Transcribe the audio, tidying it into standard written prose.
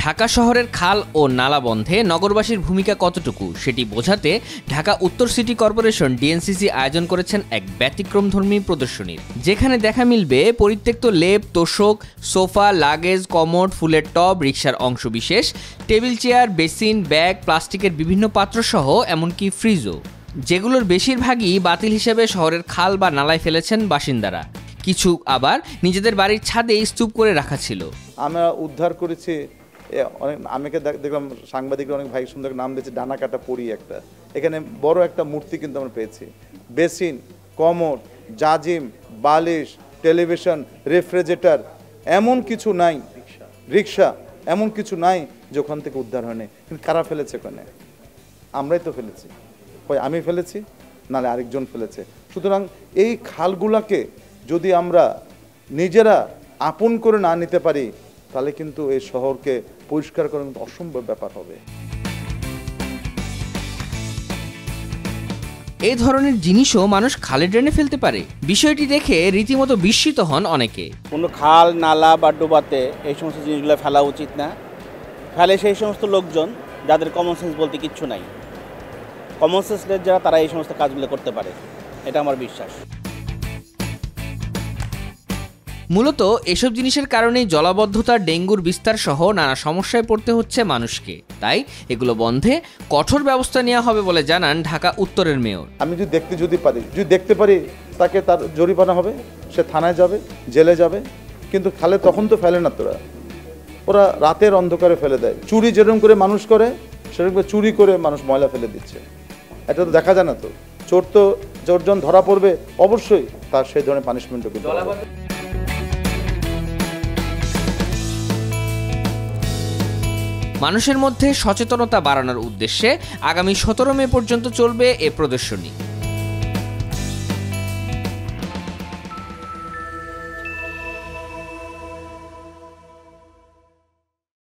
ঢাকা শহরের খাল ও নালা বন্ধে নগরবাসীর ভূমিকা কতটুকু সেটি বোঝাতে ঢাকা উত্তর সিটি কর্পোরেশন ডিএনসিসি আয়োজন করেছেন এক ব্যতিক্রমধর্মী প্রদর্শনীর, যেখানে দেখা মিলবে পরিত্যক্ত লেপ, তোশক, সোফা, লাগেজ, কমোড, ফুলের টব, রিকশার অংশবিশেষ, টেবিল চেয়ার, বেসিন, ব্যাগ, প্লাস্টিকের বিভিন্ন পাত্রসহ এমনকি ফ্রিজও, যেগুলোর বেশিরভাগই বাতিল হিসেবে শহরের খাল বা নালায় ফেলেছেন বাসিন্দারা। কিছু আবার নিজেদের বাড়ির ছাদে স্তূপ করে রাখা ছিল। আমরা উদ্ধার করেছি অনেক, আমাকে দেখলাম সাংবাদিকরা অনেক ভাই সুন্দর নাম দিয়েছে ডানা কাটা পরি একটা, এখানে বড় একটা মূর্তি কিন্তু আমরা পেয়েছি। বেসিন, কমোড, জাজিম, বালিশ, টেলিভিশন, রেফ্রিজারেটর, এমন কিছু নাই, রিক্সা এমন কিছু নাই যে ওখান থেকে উদ্ধার হয়নি। কিন্তু কারা ফেলেছে ওখানে? আমরাই তো ফেলেছি, হয় আমি ফেলেছি নাহলে আরেকজন ফেলেছে। সুতরাং এই খালগুলাকে যদি আমরা নিজেরা আপন করে না নিতে পারি তাহলে কিন্তু এই শহরকে পরিষ্কার করা কিন্তু অসম্ভব ব্যাপার হবে। এই ধরনের জিনিসও মানুষ খালে ড্রেনে ফেলতে পারে, বিষয়টি দেখে রীতিমতো বিস্মিত হন অনেকে। কোনো খাল, নালা বা ডোবাতে এই সমস্ত জিনিসগুলো ফেলা উচিত না। ফেলে সেই সমস্ত লোকজন যাদের কমন সেন্স বলতে কিচ্ছু নাই। কমন সেন্সের যারা, তারা এই সমস্ত কাজগুলো করতে পারে, এটা আমার বিশ্বাস। মূলত এসব জিনিসের কারণেই জলাবদ্ধতা, ডেঙ্গুর বিস্তার সহ নানা সমস্যায় পড়তে হচ্ছে মানুষকে। তাই এগুলো বন্ধে কঠোর ব্যবস্থা নেওয়া হবে বলে জানান ঢাকা উত্তরের মেয়র। আমি যদি দেখতে পারি তাকে তার জরিমানা হবে, সে থানায় যাবে, জেলে যাবে। কিন্তু খালে তখন তো ফেলে না, ওরা রাতের অন্ধকারে ফেলে দেয়। চুরি যেরকম করে মানুষ করে সেরকম করে চুরি করে মানুষ ময়লা ফেলে দিচ্ছে। এটা তো দেখা যায় না। তো চোরজন ধরা পড়বে, অবশ্যই তার সেই ধরনের পানিশমেন্টও কিন্তু হবে। মানুষের মধ্যে সচেতনতা বাড়ানোর উদ্দেশ্যে আগামী 17 মে পর্যন্ত চলবে এ প্রদর্শনী।